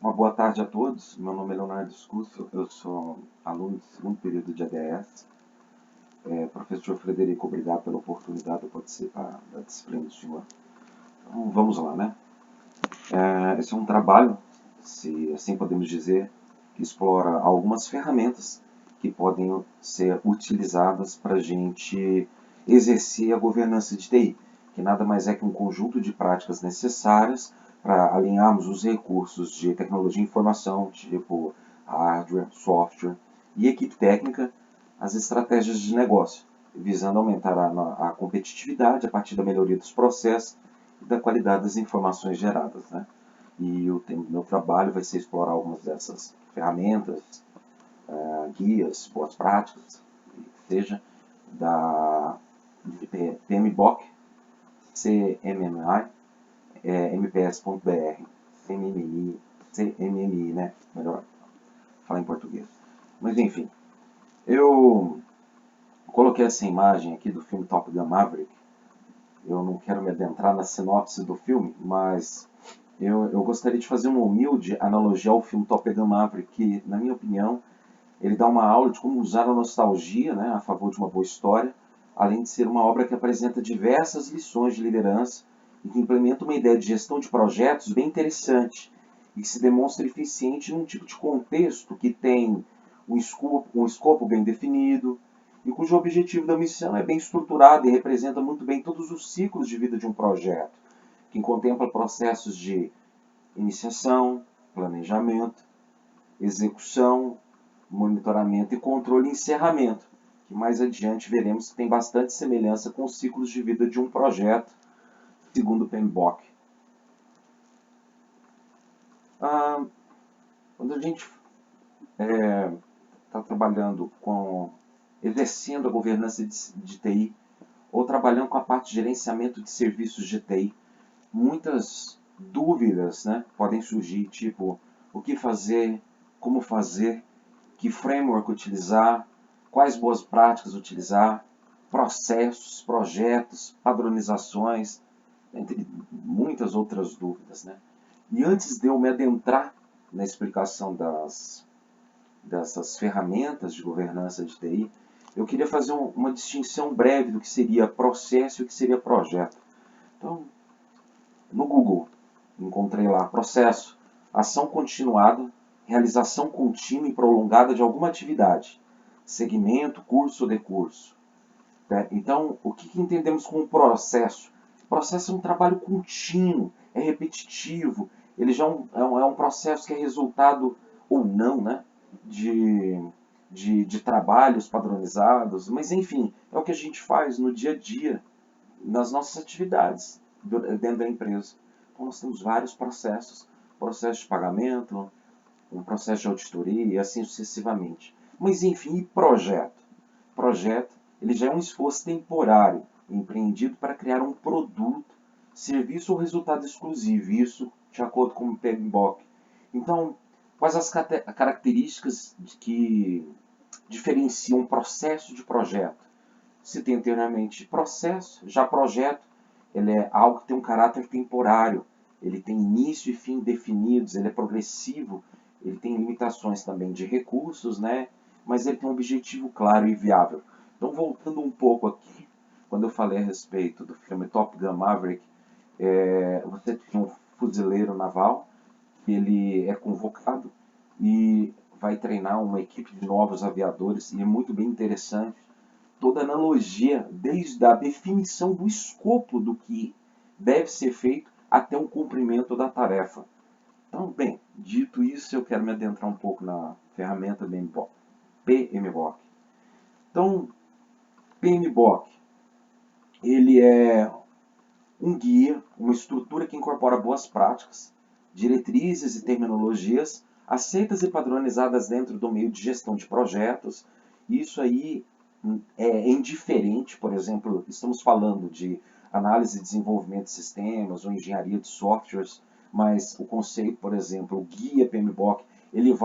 Uma boa tarde a todos. Meu nome é Leonardo Scusso, eu sou aluno do segundo período de ADS. Professor Frederico, obrigado pela oportunidade de participar da disciplina do senhor. Então, vamos lá, né? Esse é um trabalho, se assim podemos dizer, que explora algumas ferramentas que podem ser utilizadas para a gente exercer a governança de TI, que nada mais é que um conjunto de práticas necessárias para alinharmos os recursos de tecnologia e informação, tipo hardware, software e equipe técnica, às estratégias de negócio, visando aumentar a competitividade a partir da melhoria dos processos e da qualidade das informações geradas, né? E o meu trabalho vai ser explorar algumas dessas ferramentas, guias, boas práticas, seja da PMBOK, CMMI, MPS.br, CMMI, né? Melhor falar em português. Mas enfim, eu coloquei essa imagem aqui do filme Top Gun Maverick. Eu não quero me adentrar na sinopse do filme, mas eu gostaria de fazer uma humilde analogia ao filme Top Gun Maverick, que, na minha opinião, ele dá uma aula de como usar a nostalgia, né, a favor de uma boa história, além de ser uma obra que apresenta diversas lições de liderança e que implementa uma ideia de gestão de projetos bem interessante e que se demonstra eficiente num tipo de contexto que tem um escopo bem definido e cujo objetivo da missão é bem estruturado e representa muito bem todos os ciclos de vida de um projeto, que contempla processos de iniciação, planejamento, execução, monitoramento e controle e encerramento, que mais adiante veremos que tem bastante semelhança com os ciclos de vida de um projeto, segundo PMBOK. Ah, quando a gente está trabalhando exercendo a governança de TI, ou trabalhando com a parte de gerenciamento de serviços de TI, muitas dúvidas, né, podem surgir, tipo, o que fazer, como fazer, que framework utilizar, quais boas práticas utilizar, processos, projetos, padronizações, entre muitas outras dúvidas, né? E antes de eu me adentrar na explicação dessas ferramentas de governança de TI, eu queria fazer uma distinção breve do que seria processo e o que seria projeto. Então, no Google, encontrei lá processo, ação continuada, realização contínua e prolongada de alguma atividade, segmento, curso ou decurso. Então, o que entendemos como processo? O processo é um trabalho contínuo, é repetitivo, ele já é um processo que é resultado ou não, né, de, de trabalhos padronizados, mas enfim, é o que a gente faz no dia a dia, nas nossas atividades dentro da empresa. Então nós temos vários processos, processo de pagamento, um processo de auditoria e assim sucessivamente. Mas enfim, e projeto? Projeto, ele já é um esforço temporário, empreendido para criar um produto, serviço ou resultado exclusivo, isso de acordo com o PMBOK. Então, quais as características que diferenciam um processo de projeto? Citei anteriormente processo, já projeto, ele é algo que tem um caráter temporário, ele tem início e fim definidos, ele é progressivo, ele tem limitações também de recursos, né? Mas ele tem um objetivo claro e viável. Então, voltando um pouco aqui, quando eu falei a respeito do filme Top Gun Maverick, você tinha um fuzileiro naval, que ele é convocado e vai treinar uma equipe de novos aviadores, e é muito bem interessante toda a analogia, desde a definição do escopo do que deve ser feito até o cumprimento da tarefa. Então, bem, dito isso, eu quero me adentrar um pouco na ferramenta PMBOK. Então, PMBOK, ele é um guia, uma estrutura que incorpora boas práticas, diretrizes e terminologias aceitas e padronizadas dentro do meio de gestão de projetos. Isso aí é indiferente, por exemplo, estamos falando de análise e desenvolvimento de sistemas ou engenharia de softwares, mas o conceito, por exemplo, o guia PMBOK, ele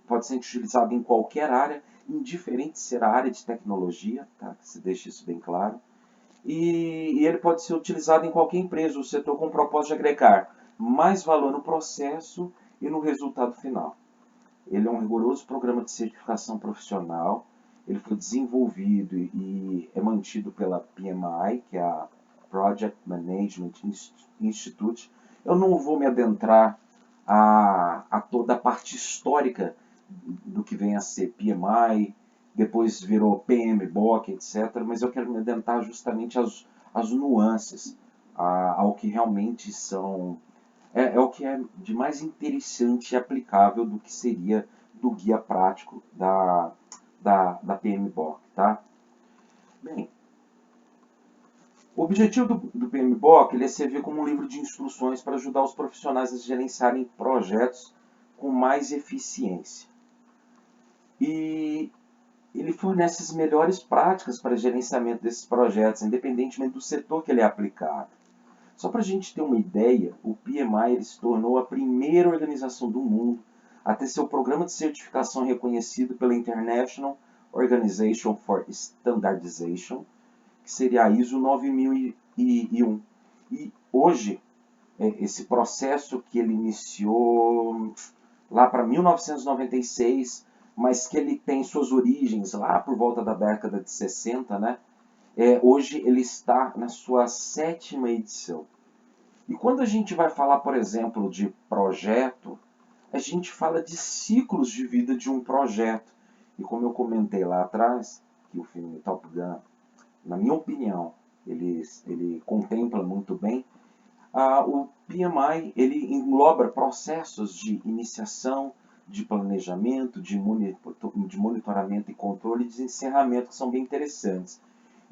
pode ser utilizado em qualquer área, indiferente se ser a área de tecnologia, tá? Que se deixe isso bem claro. E ele pode ser utilizado em qualquer empresa ou setor com o propósito de agregar mais valor no processo e no resultado final. Ele é um rigoroso programa de certificação profissional. Ele foi desenvolvido e é mantido pela PMI, que é a Project Management Institute. Eu não vou me adentrar a toda a parte histórica do que vem a ser PMI, depois virou PMBOK, etc. Mas eu quero me adentrar justamente às nuances, ao que realmente são... É o que é de mais interessante e aplicável do que seria do guia prático da PMBOK, tá? Bem, o objetivo do PMBOK ele é servir como um livro de instruções para ajudar os profissionais a gerenciarem projetos com mais eficiência. E ele fornece as melhores práticas para gerenciamento desses projetos, independentemente do setor que ele é aplicado. Só para a gente ter uma ideia, o PMI ele se tornou a primeira organização do mundo a ter seu programa de certificação reconhecido pela International Organization for Standardization, que seria a ISO 9001. E hoje, esse processo que ele iniciou lá para 1996, mas que ele tem suas origens lá por volta da década de 60, né? Hoje ele está na sua 7ª edição. E quando a gente vai falar, por exemplo, de projeto, a gente fala de ciclos de vida de um projeto. E como eu comentei lá atrás, que o filme Top Gun, na minha opinião, ele contempla muito bem, o PMI ele engloba processos de iniciação, de planejamento, de monitoramento e controle e de encerramento que são bem interessantes.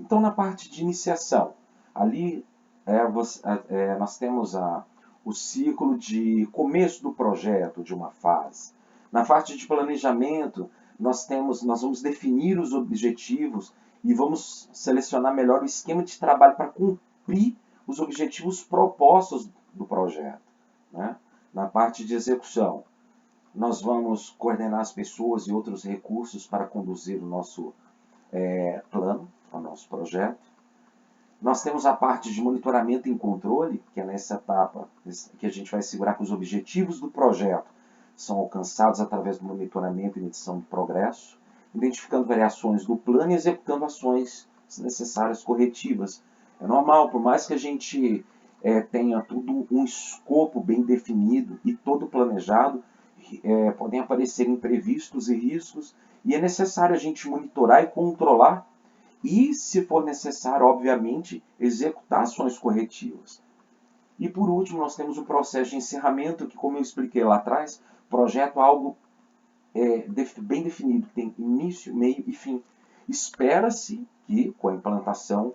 Então, na parte de iniciação, ali nós temos o ciclo de começo do projeto de uma fase. Na parte de planejamento, nós vamos definir os objetivos e vamos selecionar melhor o esquema de trabalho para cumprir os objetivos propostos do projeto, né? Na parte de execução, nós vamos coordenar as pessoas e outros recursos para conduzir o nosso plano, o nosso projeto. Nós temos a parte de monitoramento e controle, que é nessa etapa que a gente vai assegurar que os objetivos do projeto são alcançados através do monitoramento e medição de progresso, identificando variações do plano e executando ações necessárias corretivas. É normal, por mais que a gente tenha tudo um escopo bem definido e todo planejado, podem aparecer imprevistos e riscos, e é necessário a gente monitorar e controlar e, se for necessário, obviamente, executar ações corretivas. E por último, nós temos o processo de encerramento, que, como eu expliquei lá atrás, projeto é algo bem definido, que tem início, meio e fim. Espera-se que, com a implantação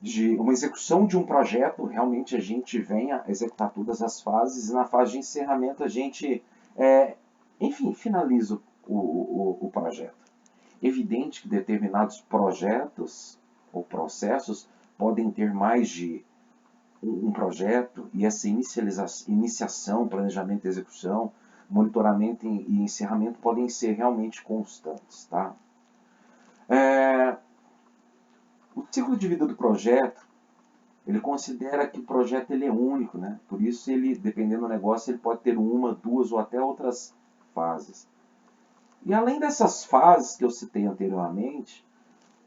de uma execução de um projeto, realmente a gente venha executar todas as fases, e na fase de encerramento a gente, enfim, finaliza o projeto. Evidente que determinados projetos ou processos podem ter mais de um projeto e essa iniciação, planejamento e execução, monitoramento e encerramento podem ser realmente constantes, tá? O ciclo de vida do projeto, ele considera que o projeto ele é único, né? Por isso ele, dependendo do negócio, ele pode ter uma, duas ou até outras fases. E além dessas fases que eu citei anteriormente,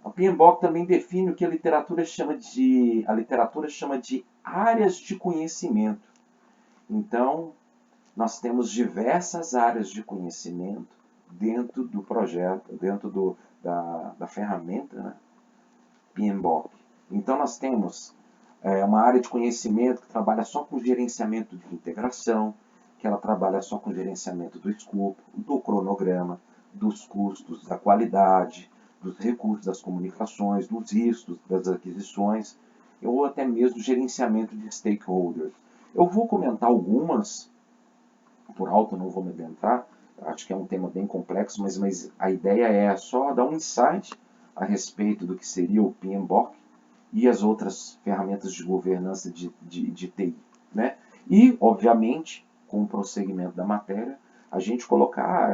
a PMBOK também define o que a literatura chama de áreas de conhecimento. Então, nós temos diversas áreas de conhecimento dentro do projeto, dentro da ferramenta, né? PMBOK. Então, nós temos uma área de conhecimento que trabalha só com gerenciamento de integração, que ela trabalha só com gerenciamento do escopo, do cronograma, dos custos, da qualidade, dos recursos, das comunicações, dos riscos, das aquisições, ou até mesmo gerenciamento de stakeholders. Eu vou comentar algumas, por alto, não vou me adentrar, acho que é um tema bem complexo, mas a ideia é só dar um insight a respeito do que seria o PMBOK e as outras ferramentas de governança de TI, né? E, obviamente, com o prosseguimento da matéria, a gente colocar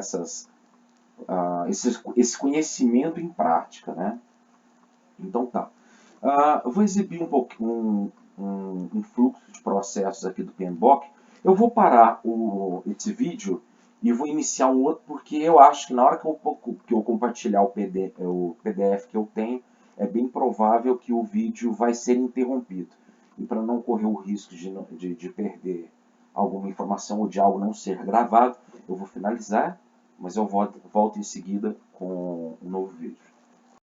esse conhecimento em prática, né? Então tá. Eu vou exibir um fluxo de processos aqui do PMBOK Eu vou parar esse vídeo e vou iniciar um outro, porque eu acho que na hora que eu compartilhar o PDF que eu tenho, é bem provável que o vídeo vai ser interrompido. E para não correr o risco de perder alguma informação ou de algo não ser gravado, eu vou finalizar, mas eu volto em seguida com um novo vídeo.